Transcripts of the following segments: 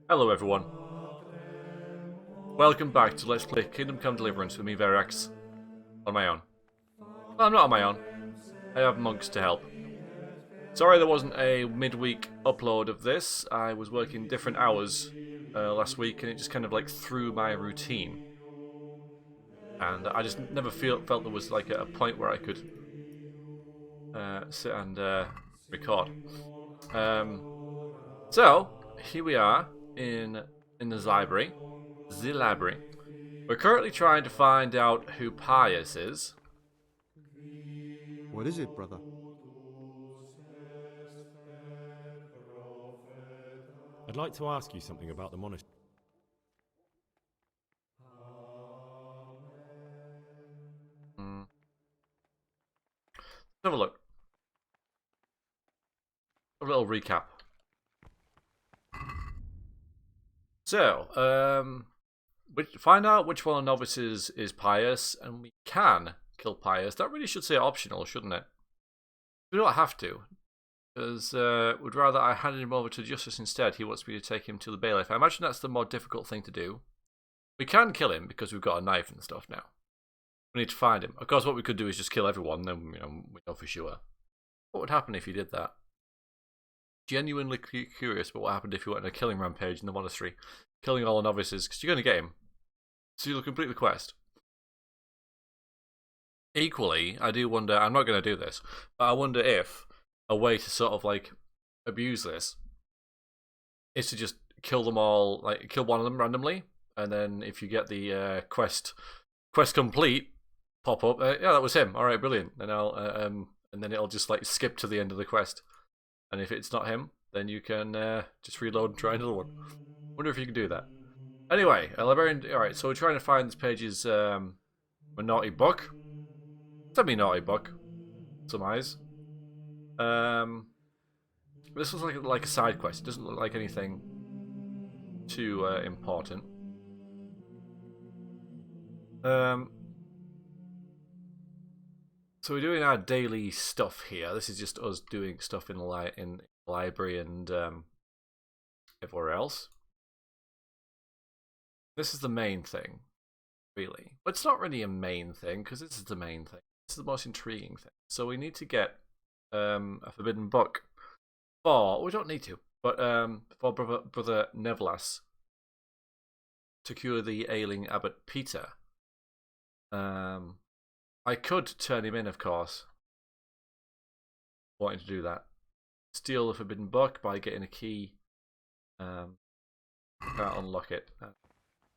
Hello everyone, welcome back to Let's Play Kingdom Come Deliverance with me, Verax, on my own. Well, I'm not on my own, I have monks to help. Sorry there wasn't a midweek upload of this. I was working different hours last week and it just kind of like threw my routine. And I just never felt there was like a point where I could sit and record. So, here we are in the library. The library. We're currently trying to find out who Pius is. What is it, brother? I'd like to ask you something about the monastery. Let's have a look. A little recap. So, find out which one of the novices is Pius, and we can kill Pius. That really should say optional, shouldn't it? We don't have to, because would rather I handed him over to Justice instead. He wants me to take him to the bailiff. I imagine that's the more difficult thing to do. We can kill him because we've got a knife and stuff now. We need to find him. Of course, what we could do is just kill everyone. Then we know for sure. What would happen if you did that? Genuinely curious about what happened if you went on a killing rampage in the monastery, killing all the novices, because you're going to get him. So you'll complete the quest. Equally, I do wonder, I'm not going to do this, but I wonder if a way to sort of like abuse this is to just kill them all, like kill one of them randomly, and then if you get the quest complete, pop up, yeah, that was him. All right, brilliant. And and then it'll just like skip to the end of the quest. And if it's not him, then you can just reload and try another one. Wonder if you can do that. Anyway, a librarian. All right, so we're trying to find this page's a naughty book. Semi-naughty book. Some eyes. This was like a side quest. It doesn't look like anything too important. So we're doing our daily stuff here. This is just us doing stuff in the library and everywhere else. This is the main thing, really. But it's not really a main thing, because this is the main thing. This is the most intriguing thing. So we need to get a forbidden book. We don't need to, but for Brother Nevlas to cure the ailing Abbot Peter. I could turn him in, of course. Wanting to do that. Steal the forbidden book by getting a key. Can't unlock it.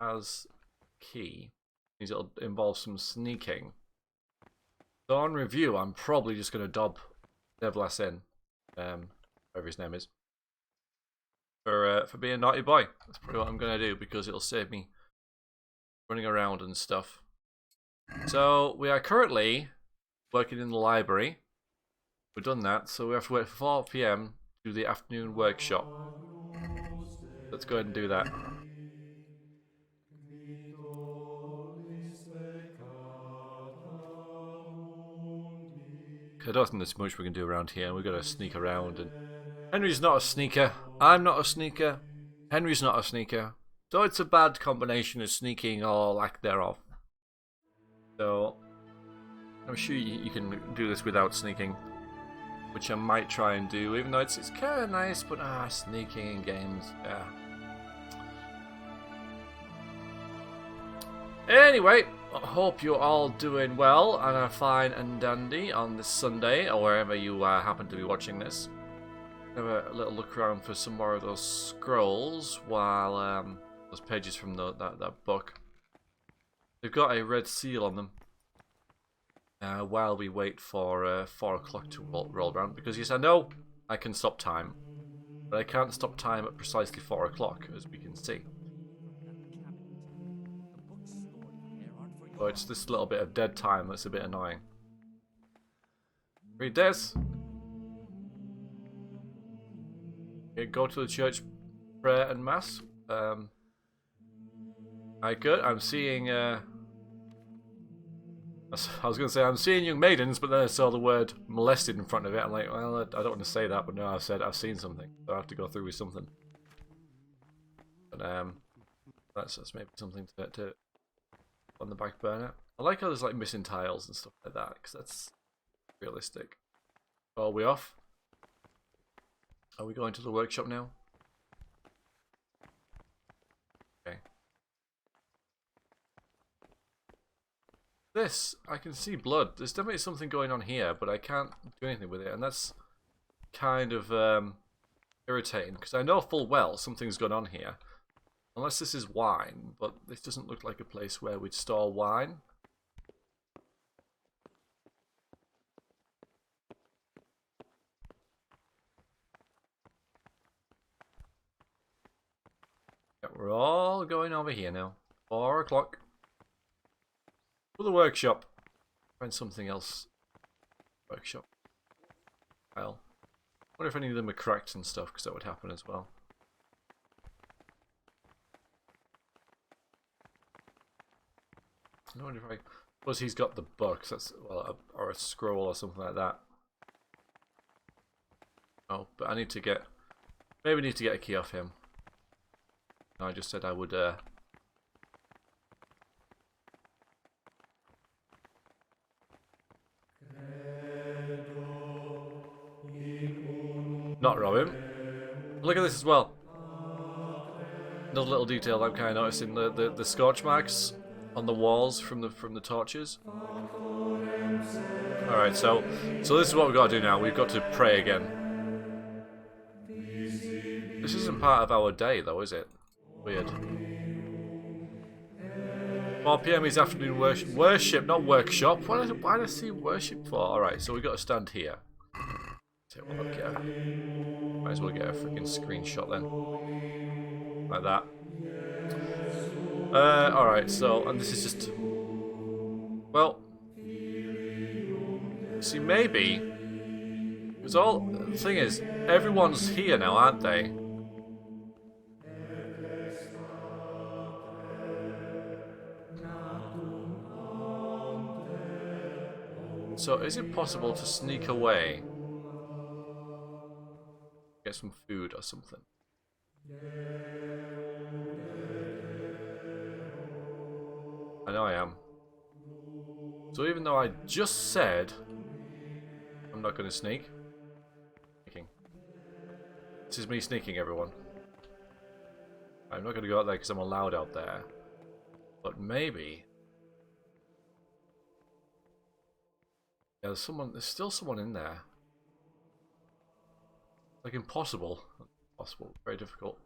As key means it'll involve some sneaking. So on review, I'm probably just going to dob Nevlas in, whatever his name is, for being a naughty boy. That's probably what I'm going to do, because it'll save me running around and stuff. So we are currently working in the library. We've done that, so we have to wait for 4 PM to do the afternoon workshop. Let's go ahead and do that. I don't think there's much we can do around here. We've got to sneak around, and Henry's not a sneaker. I'm not a sneaker. Henry's not a sneaker. So it's a bad combination of sneaking or lack thereof. So I'm sure you can do this without sneaking, which I might try and do, even though it's kind of nice, but sneaking in games, yeah. Anyway, I hope you're all doing well and are fine and dandy on this Sunday, or wherever you happen to be watching this. Have a little look around for some more of those scrolls, while those pages from that book. They've got a red seal on them. While we wait for 4 o'clock to roll around, because yes, I know I can stop time, but I can't stop time at precisely 4 o'clock, as we can see. So it's this little bit of dead time that's a bit annoying. Read this. Okay, go to the church, prayer and mass. I could. I'm seeing. I was going to say I'm seeing young maidens, but then I saw the word molested in front of it. I'm like, well, I don't want to say that, but no, I've seen something. So I have to go through with something. That's maybe something to on the back burner. I like how there's like missing tiles and stuff like that, because that's realistic. Are we off? Are we going to the workshop now? Okay. This, I can see blood. There's definitely something going on here, but I can't do anything with it, and that's kind of irritating, because I know full well something's going on here. Unless this is wine, but this doesn't look like a place where we'd store wine. Yeah, we're all going over here now. 4 o'clock. For the workshop. Find something else. Workshop. Well, I wonder if any of them are cracked and stuff, because that would happen as well. I wonder if I suppose he's got the book. That's well, or a scroll or something like that. Oh, but I need to get maybe need to get a key off him. No, I just said I would. Not rob him. Look at this as well. Another little detail I'm kind of noticing: the scorch marks on the walls from the torches. All right, so this is what we've got to do now. We've got to pray again. This isn't part of our day, though, is it? Weird. 4 PM is afternoon worship. Worship, not workshop. Why did I see worship for? All right, so we got to stand here. Might as well get a freaking screenshot then, like that. All right. So, and this is just well. See, maybe because all the thing is, everyone's here now, aren't they? So, is it possible to sneak away, get some food or something? I know I am. So even though I just said I'm not going to sneak, sneaking. This is me sneaking, everyone. I'm not going to go out there because I'm allowed out there. But maybe. Yeah, there's still someone in there. Like impossible. Impossible. Very difficult.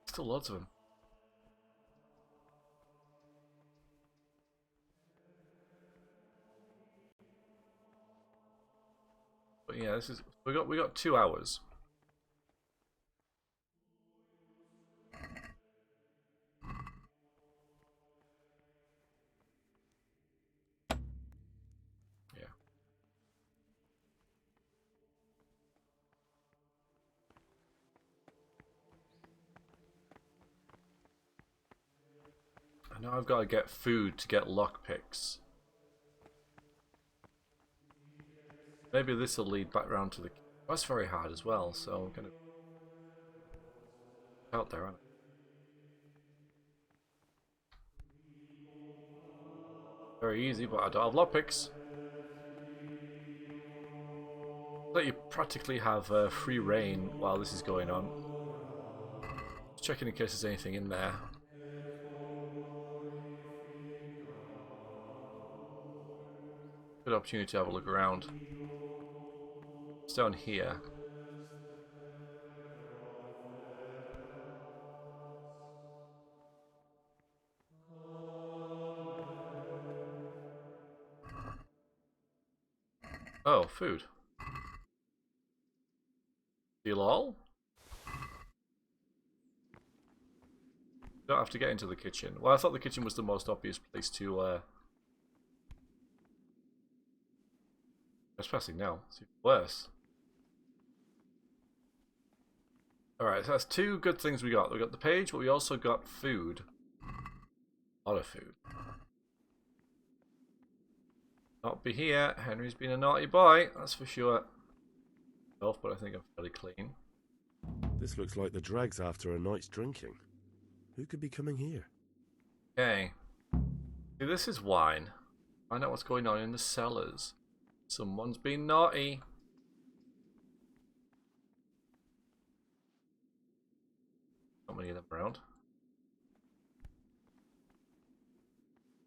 Still lots of them. But yeah, this is we got 2 hours. Yeah. I know I've got to get food to get lockpicks. Maybe this will lead back round to the. That's very hard as well, so I'm gonna out there, aren't I? Very easy, but I don't have lockpicks. Let you practically have free reign while this is going on. Just checking in case there's anything in there. Good opportunity to have a look around. It's down here. Oh, food. Deal all? Don't have to get into the kitchen. Well, I thought the kitchen was the most obvious place to trespassing now. It's even worse. Alright, so that's 2 good things we got. We got the page, but we also got food. A lot of food. Not be here. Henry's been a naughty boy, that's for sure. But I think I'm fairly clean. This looks like the dregs after a night's drinking. Who could be coming here? Okay. See, this is wine. Find out what's going on in the cellars. Someone's been naughty. Not many of them around.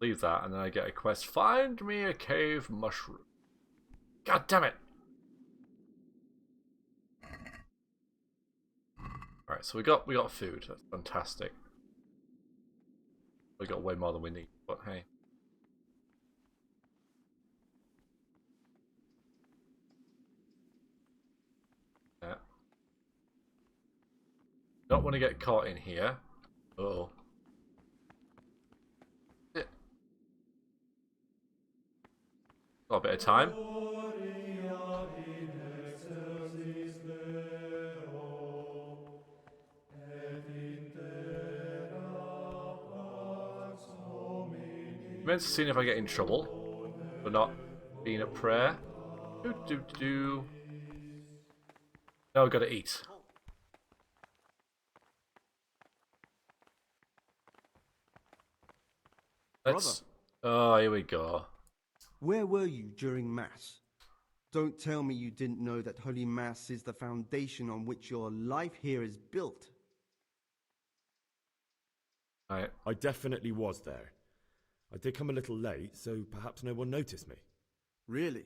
Leave that, and then I get a quest. Find me a cave mushroom. God damn it! Alright, so we got food. That's fantastic. We got way more than we need, but hey. Yeah. Don't want to get caught in here. Uh-oh. Got a bit of time. Meant to see if I get in trouble for not being at prayer. Now we've got to eat. Let's. Oh, here we go. Where were you during Mass? Don't tell me you didn't know that Holy Mass is the foundation on which your life here is built. Right. I definitely was there. I did come a little late, so perhaps no one noticed me. Really?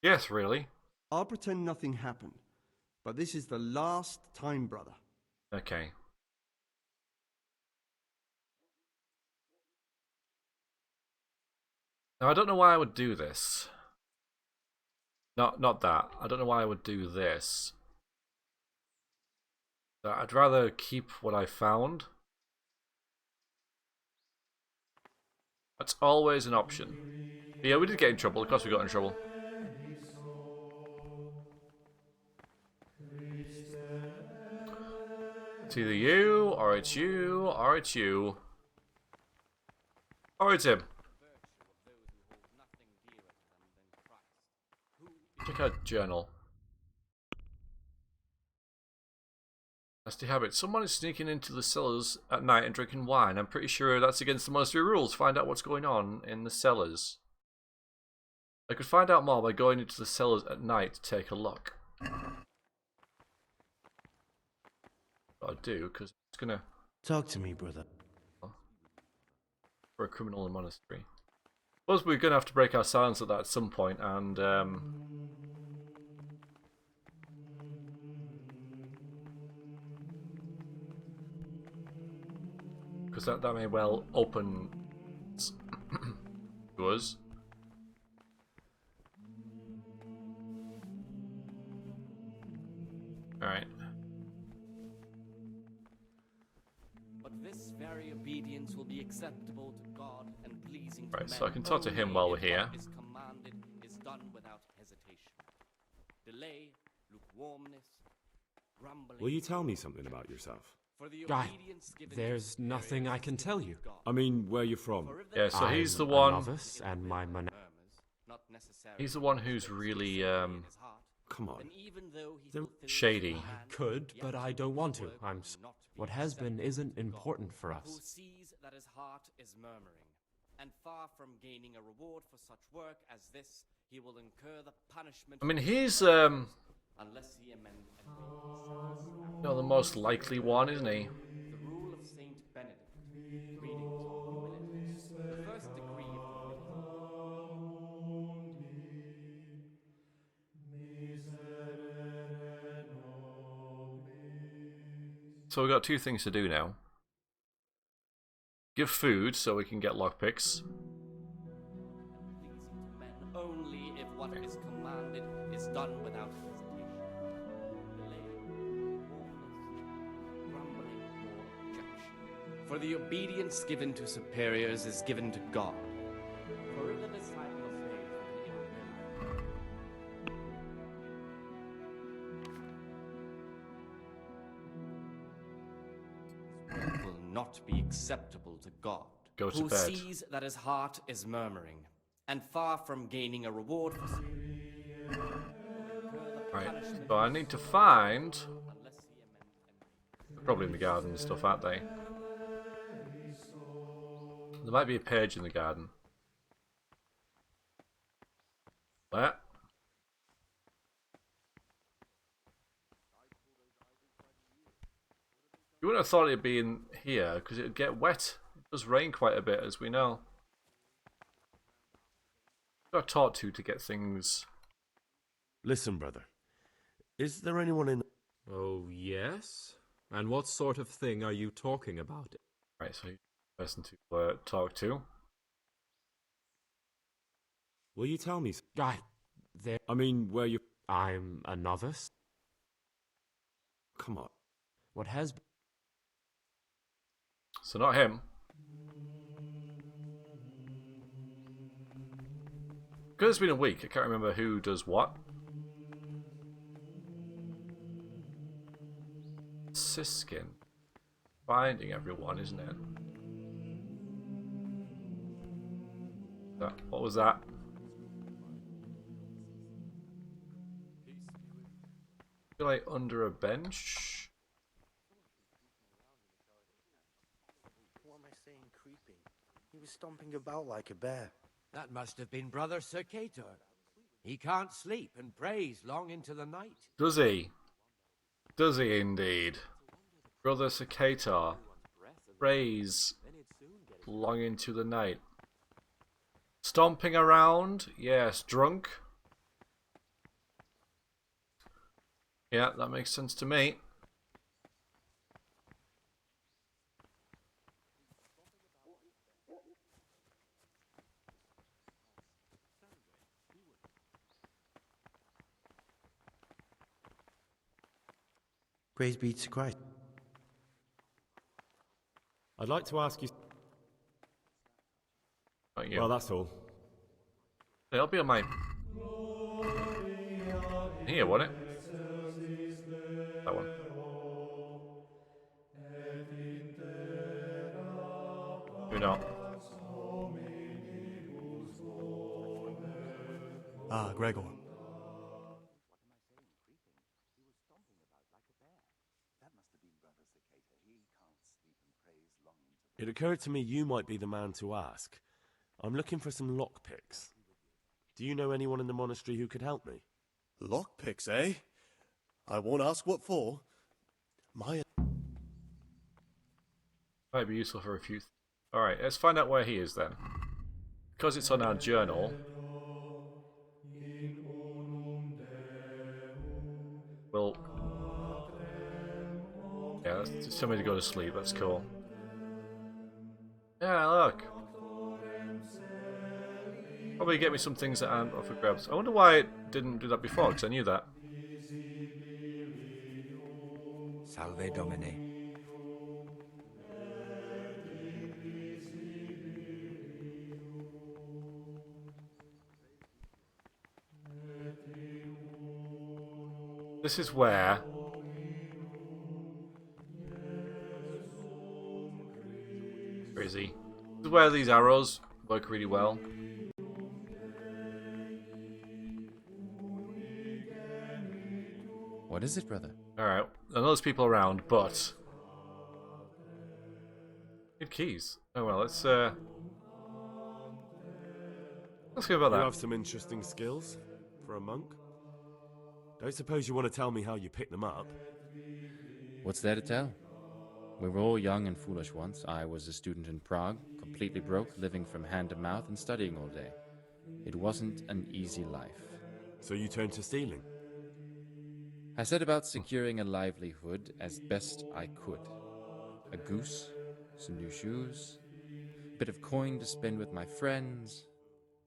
Yes, really. I'll pretend nothing happened. But this is the last time, brother. Okay. Now I don't know why I would do this. Not that. I don't know why I would do this. I'd rather keep what I found. That's always an option. But yeah, we did get in trouble. Of course we got in trouble. It's either you, or it's you, or it's you. Or it's him. Check out journal. Nasty habit. Someone is sneaking into the cellars at night and drinking wine. I'm pretty sure that's against the monastery rules. Find out what's going on in the cellars. I could find out more by going into the cellars at night to take a look. But I do, because it's gonna... Talk to me, brother. For a criminal in a monastery. Suppose we're gonna have to break our silence at that at some point, and because that may well open to us. Alright. But this very obedience will be acceptable to God and pleasing to Right, men. so I can talk to him only while we're if here. what is commanded is done without hesitation. Delay, lukewarmness, grumbling. Will you tell me something about yourself? For the Guy, obedience given to there's nothing I can tell you. God. I mean, where you're from. For if Yeah, so there he's is the a one... Novice and my murmurs, not necessarily He's the one who's because really, he's sorry in his heart, Come on. then even though he They're fulfills shady. command, could, yet but I don't want to. his work I'm will not be what has been acceptable isn't to God, important for who us. sees that his heart is murmuring, and far from gaining a reward for such work as this, he will incur the punishment. I mean, he's, unless he amend and you know, the most likely one, isn't he? the rule of Saint Benedict, reading to humility, the first degree of humility. So we've got two things to do now. Give food so we can get lockpicks. Pleasing to men only if what is commanded is done without hesitation. Delay, warmness, grumbling, or objection. For the obedience given to superiors is given to God. For if the disciple of faith will not be acceptable to God, Go to who bed. sees that his heart is murmuring, and far from gaining a reward for sin. Right, so I need to find Unless he amend They're probably in the garden and stuff, aren't they? There might be a page in the garden. Where? You wouldn't have thought it'd be in here, because it would get wet. It does rain quite a bit, as we know. Got taught to get things. Listen, brother. Is there anyone in... Oh, yes? And what sort of thing are you talking about? Right, so you're the person to talk to. Will you tell me? I mean, where you... I'm a novice. Come on. What has... So not him. Because it's been a week, I can't remember who does what. Siskin. Finding everyone, isn't it? What was that? I feel like under a bench. What am I saying, creeping? He was stomping about like a bear. That must have been Brother Sir Cator. He can't sleep and prays long into the night. Does he? Does he indeed? Brother Cicatar prays long into the night. Stomping around? Yes. Drunk? Yeah, that makes sense to me. Praise be to Christ. I'd like to ask you... Not you. Well, that's all. It'll be on my... Here, won't it? That one. Who not? Ah, Gregor. It occurred to me you might be the man to ask. I'm looking for some lockpicks. Do you know anyone in the monastery who could help me? Lockpicks, eh? I won't ask what for. My... Might be useful for a few. Alright, let's find out where he is then. Because it's on our journal. Well. Yeah, that's just somebody to go to sleep. That's cool. Yeah, look. Probably get me some things that aren't up for grabs. I wonder why it didn't do that before, because I knew that. Salve Domine. This is where... Where is he? This is where these arrows work really well. What is it, brother? Alright, I know there's people around, but... Good keys. Oh well, let's go about You that. have some interesting skills for a monk. Don't suppose you want to tell me how you picked them up? What's there to tell? We were all young and foolish once. I was a student in Prague, completely broke, living from hand to mouth and studying all day. It wasn't an easy life. So you turned to stealing? I set about securing a livelihood as best I could. A goose, some new shoes, a bit of coin to spend with my friends.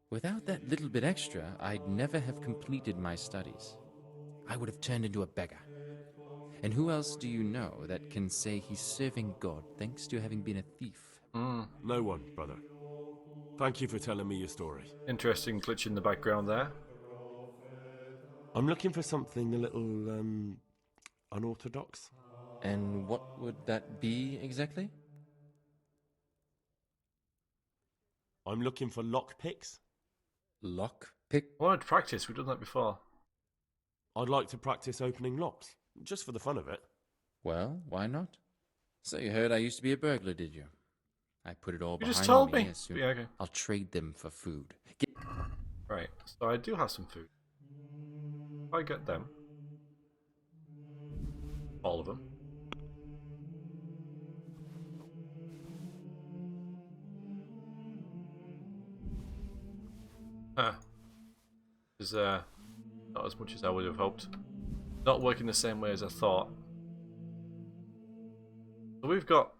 Without that little bit extra, I'd never have completed my studies. I would have turned into a beggar. And who else do you know that can say he's serving God thanks to having been a thief? No one, brother. Thank you for telling me your story. Interesting glitch in the background there. I'm looking for something a little, unorthodox. And what would that be exactly? I'm looking for lockpicks. Lockpick? I wanted to practice, we've done that before. I'd like to practice opening locks, just for the fun of it. Well, why not? So you heard I used to be a burglar, did you? I put it all You behind just told me me. as soon. Yeah, okay. I'll trade them for food. Right. So I do have some food. I get them. All of them. Huh. Is not as much as I would have hoped. Not working the same way as I thought. So we've got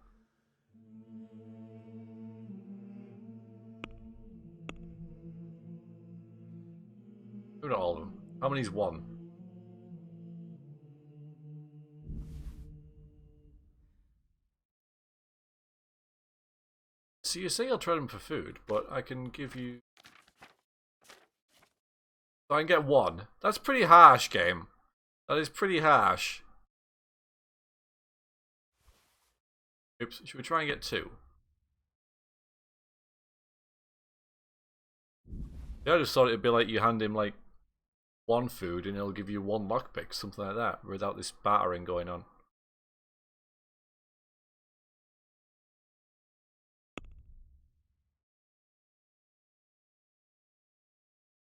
all of them. How many's one? So you say you'll trade them for food, but I can give you... So I can get one. That's pretty harsh, game. That is pretty harsh. Oops, should we try and get two? Yeah, I just thought it'd be like you hand him like one food and he'll give you one lockpick, something like that, without this battering going on.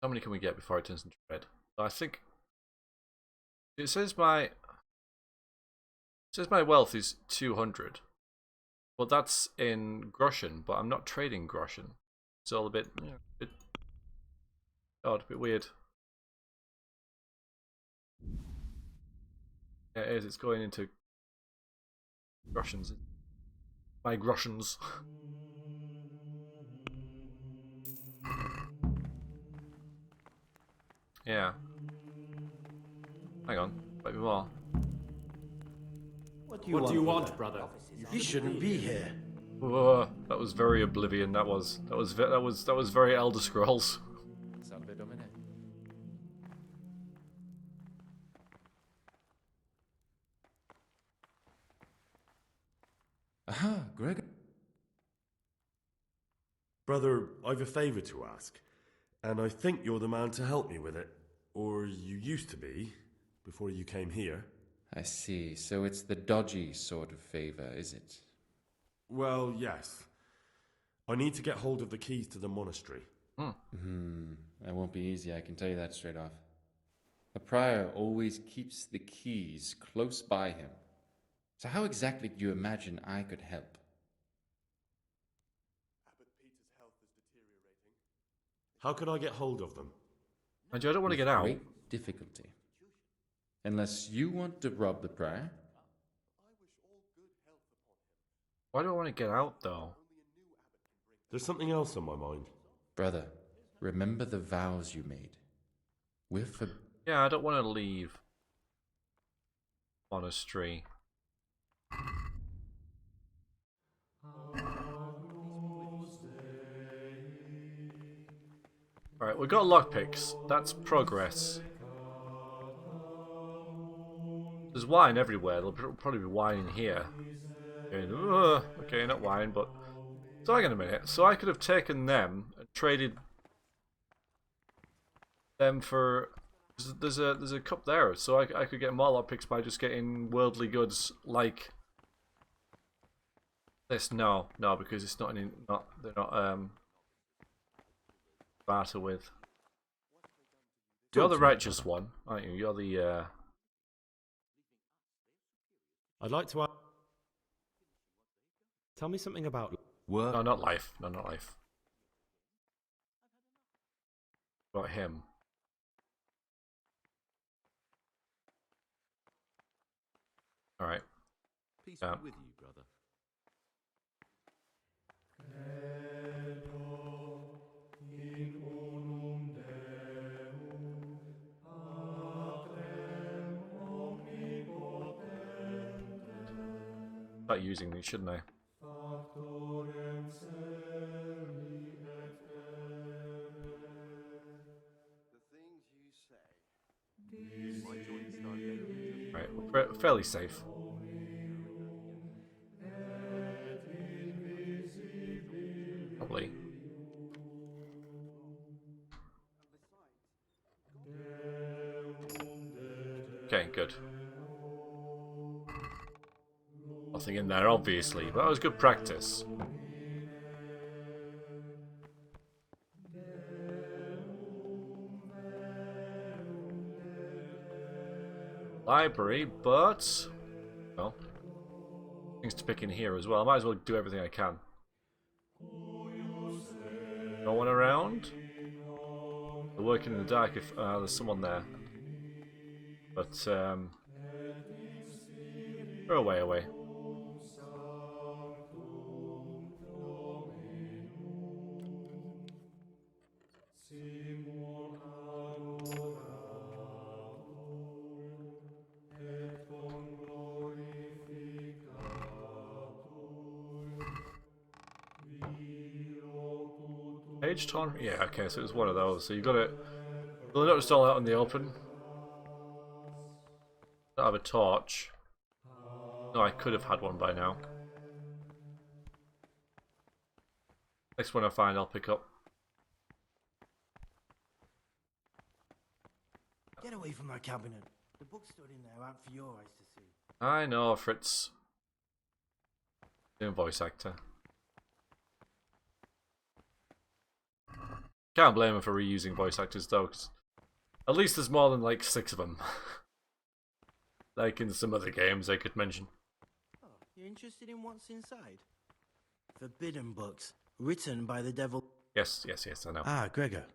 How many can we get before it turns into red? I think it says my wealth is 200. Well, that's in groschen, but I'm not trading groschen. It's all a bit odd, a bit weird. Yeah, it is. It's going into groschens. My groschens. Yeah. Hang on. Wait more. What do you want, brother? You shouldn't be here. Whoa, that was very Oblivion. That was very Elder Scrolls. Salve Domine. Aha, Gregor. Brother, I've a favour to ask, and I think you're the man to help me with it. Or you used to be, before you came here. I see. So it's the dodgy sort of favor, is it? Well, yes. I need to get hold of the keys to the monastery. That won't be easy, I can tell you that straight off. The prior always keeps the keys close by him. So how exactly do you imagine I could help? Abbot Peter's health is deteriorating. How could I get hold of them? And I don't want to With get out. great difficulty. Unless you want to rob the prior. Why do I want to get out though? There's something else on my mind. Brother, remember the vows you made. We're for... Yeah, I don't want to leave monastery. Alright, we've got lockpicks. That's progress. There's wine everywhere. There'll probably be wine in here. Okay, not wine, but... So hang on a minute. So I could have taken them and traded them for... There's a cup there, so I could get more lockpicks by just getting worldly goods like this. No, because it's not they're not barter with. You're the righteous one, aren't you? You're the I'd like to ask... Tell me something about work. No, not life. No, not life. About him. Alright. Peace be with you, brother. Start using these, shouldn't I? Right, we're fairly safe. Probably. Okay, good. Nothing in there, obviously, but that was good practice. Library, but well, things to pick in here as well. I might as well do everything I can. No one around? They're working in the dark if there's someone there. But they're away. Page torn? Yeah, okay, so it was one of those. So you got it. Well, they're not just all out in the open. Don't have a torch. No, I could have had one by now. Next one I find, I'll pick up. Get away from that cabinet. The book stood in there out for your eyes to see. I know, Fritz. Doing voice actor. Can't blame him for reusing voice actors though, 'cause at least there's more than like 6 of them. Like in some other games I could mention. Oh, you're interested in what's inside? Forbidden books, written by the devil. Yes, I know. Ah, Gregor.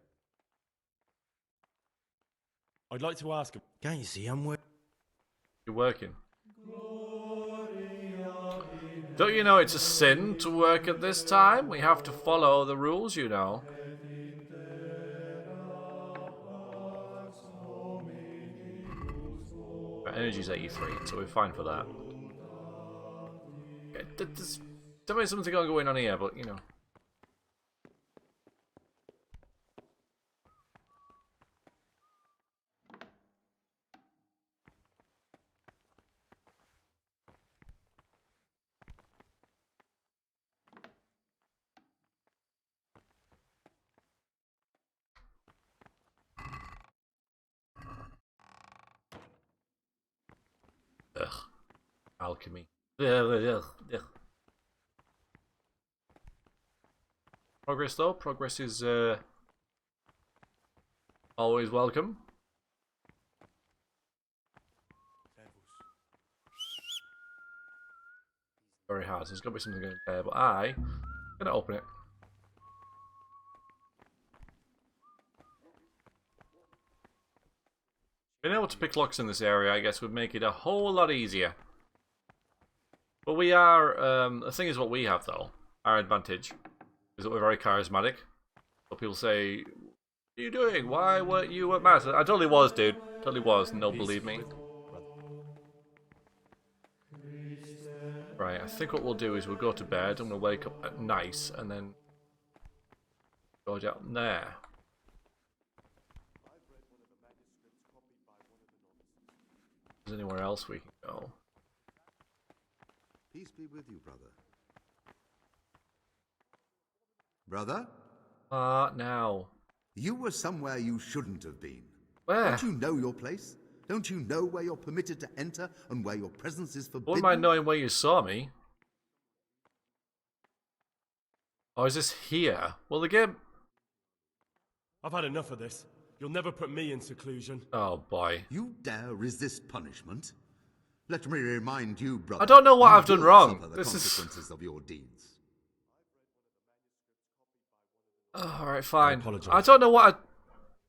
I'd like to ask. Can't you see I'm working? You're working. Don't you know it's a sin to work at this time? We have to follow the rules, you know. Our energy's 83, so we're fine for that. Yeah, there's definitely something going on here, but you know. Ugh. Alchemy. Ugh. Progress though. Progress is always welcome. Very hard, so there's got to be something in there, but I'm going to open it. Being able to pick locks in this area, I guess, would make it a whole lot easier. But we are, the thing is what we have, though, our advantage, is that we're very charismatic. So people say, what are you doing? Why weren't you at Mass? I totally was, dude. Totally was, and they'll believe me. Right, I think what we'll do is we'll go to bed, and we'll wake up at night, and then go down there. Is there anywhere else we can go? Peace be with you, brother. Brother? Now. You were somewhere you shouldn't have been. Where? Don't you know your place? Don't you know where you're permitted to enter and where your presence is forbidden? Wouldn't mind knowing where you saw me. Oh, is this here? Well, the game... I've had enough of this. You'll never put me in seclusion. Oh, boy. You dare resist punishment? Let me remind you, brother. I don't know what I've done wrong. The This is... consequences of your deeds. Oh, alright, fine. I apologise. I don't know what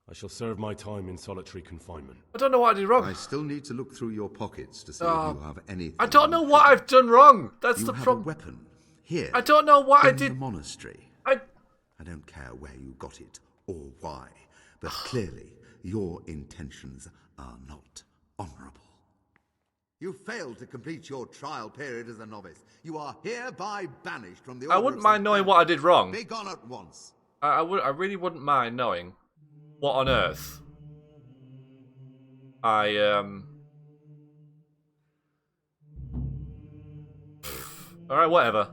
I shall serve my time in solitary confinement. I don't know what I did wrong. I still need to look through your pockets to see Oh. if you have anything. I don't know what I've done wrong. That's You the have a problem. weapon here. I don't know what I in did. the monastery. I don't care where you got it or why, but clearly your intentions are not honourable. You failed to complete your trial period as a novice. You are hereby banished from the order. I wouldn't mind knowing what I did wrong. Be gone at once. I really wouldn't mind knowing what on earth I Alright, whatever.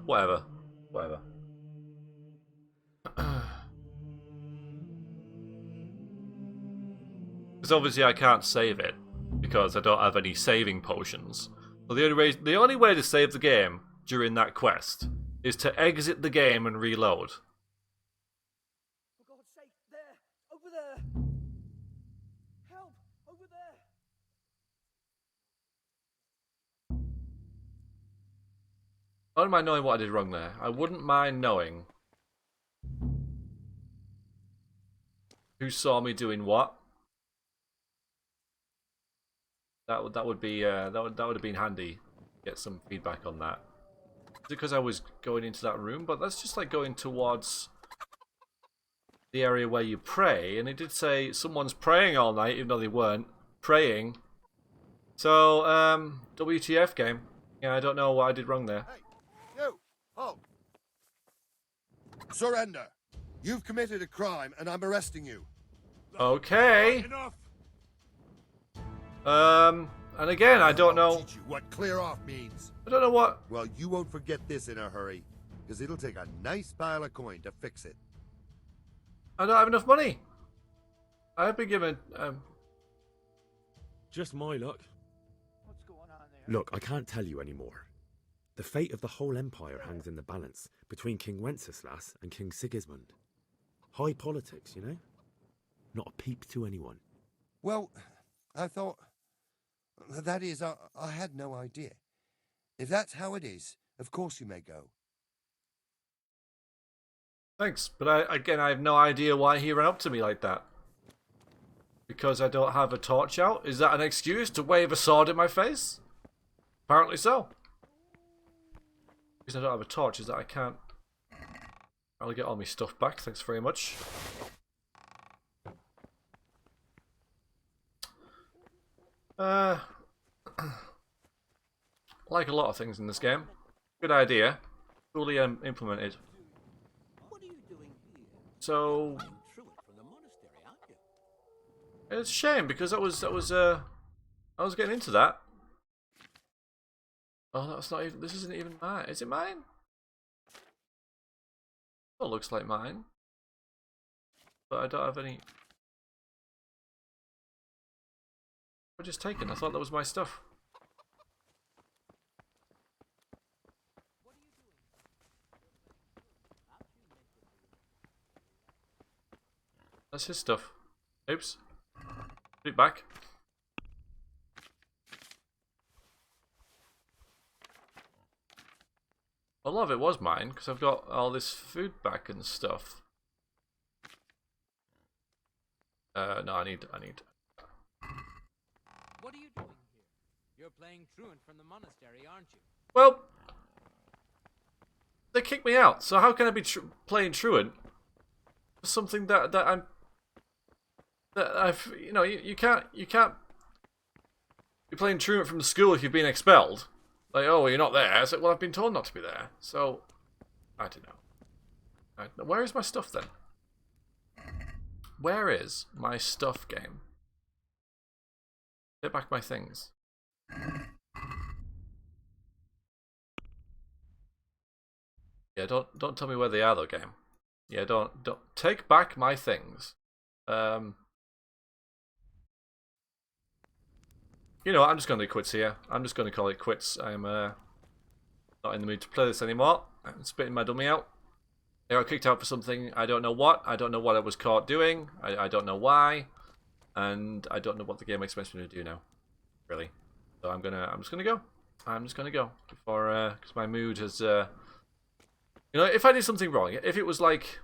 Because obviously I can't save it because I don't have any saving potions. Well, the only way to save the game during that quest is to exit the game and reload. For God's sake, there! Over there! Help! Over there! I wouldn't mind knowing what I did wrong there. I wouldn't mind knowing who saw me doing what. That would be that would have been handy. Get some feedback on that. Is it because I was going into that room? But that's just like going towards the area where you pray, and it did say someone's praying all night, even though they weren't praying. So, WTF game. Yeah, I don't know what I did wrong there. Hey, you! Halt! Surrender! You've committed a crime, and I'm arresting you. Okay. Enough! And again, I don't know. Teach you what clear off means. I don't know what. Well, you won't forget this in a hurry, because it'll take a nice pile of coin to fix it. I don't have enough money. I have been given. Just my luck. What's going on there? Look, I can't tell you anymore. The fate of the whole empire hangs in the balance between King Wenceslas and King Sigismund. High politics, you know? Not a peep to anyone. Well, I thought... That is, I had no idea. If that's how it is, of course you may go. Thanks, but I have no idea why he ran up to me like that. Because I don't have a torch out? Is that an excuse to wave a sword in my face? Apparently so. Because I don't have a torch is that I can't... I'll get all my stuff back, thanks very much. Like a lot of things in this game. Good idea. Fully implemented. What are you doing here? So... Truant from the monastery, aren't you? It's a shame because I was getting into that. Oh, that's not even. This isn't even mine. Is it mine? Oh, looks like mine. But I don't have any. I just taken. I thought that was my stuff. That's his stuff. Oops. Put it back. A lot of it was mine because I've got all this food back and stuff. No, I need. What are you doing here? You're playing truant from the monastery, aren't you? Well, they kicked me out. So how can I be playing truant for something that I've you can't be playing truant from the school if you've been expelled. Like, oh, well, you're not there. It's like, well, I've been told not to be there. So, I don't know. Where is my stuff then? Where is my stuff game? Get back my things. Yeah, don't tell me where they are though, game. Yeah, don't take back my things. You know what, I'm just going to quits here. I'm just going to call it quits. I'm not in the mood to play this anymore. I'm spitting my dummy out. I got kicked out for something. I don't know what. I don't know what I was caught doing. I don't know why. And I don't know what the game expects me to do now. Really. So I'm just gonna go. I'm just gonna go. Before because my mood has you know, if I did something wrong, if it was like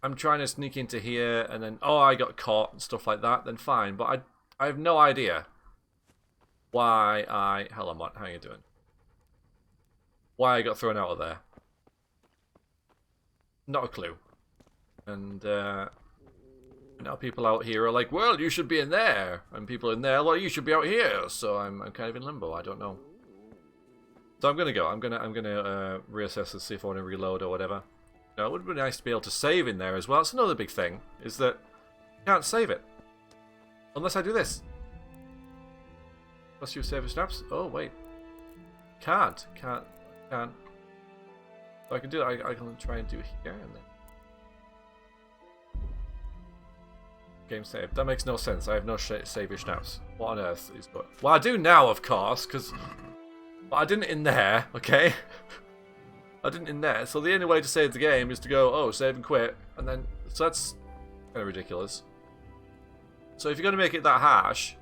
I'm trying to sneak into here and then I got caught and stuff like that, then fine. But I have no idea why hello Mott, how you doing? Why I got thrown out of there. Not a clue. And now people out here are like, well, you should be in there. And people in there, well, you should be out here. So I'm kind of in limbo. I don't know. So I'm gonna go. I'm gonna reassess and see if I want to reload or whatever. Now, it would be nice to be able to save in there as well. It's another big thing, is that you can't save it. Unless I do this. Plus you save snaps? Oh, wait. Can't. So I can do it. I can try and do it here and then. Game save. That makes no sense. I have no save your snaps. What on earth is going? Well, I do now, of course, because But I didn't in there, okay? I didn't in there. So the only way to save the game is to go, oh, save and quit. And then, so that's kind of ridiculous. So if you're going to make it that harsh,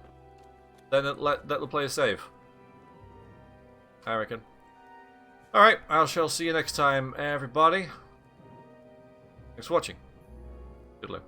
then let the player save. I reckon. Alright, I shall see you next time, everybody. Thanks for watching. Good luck.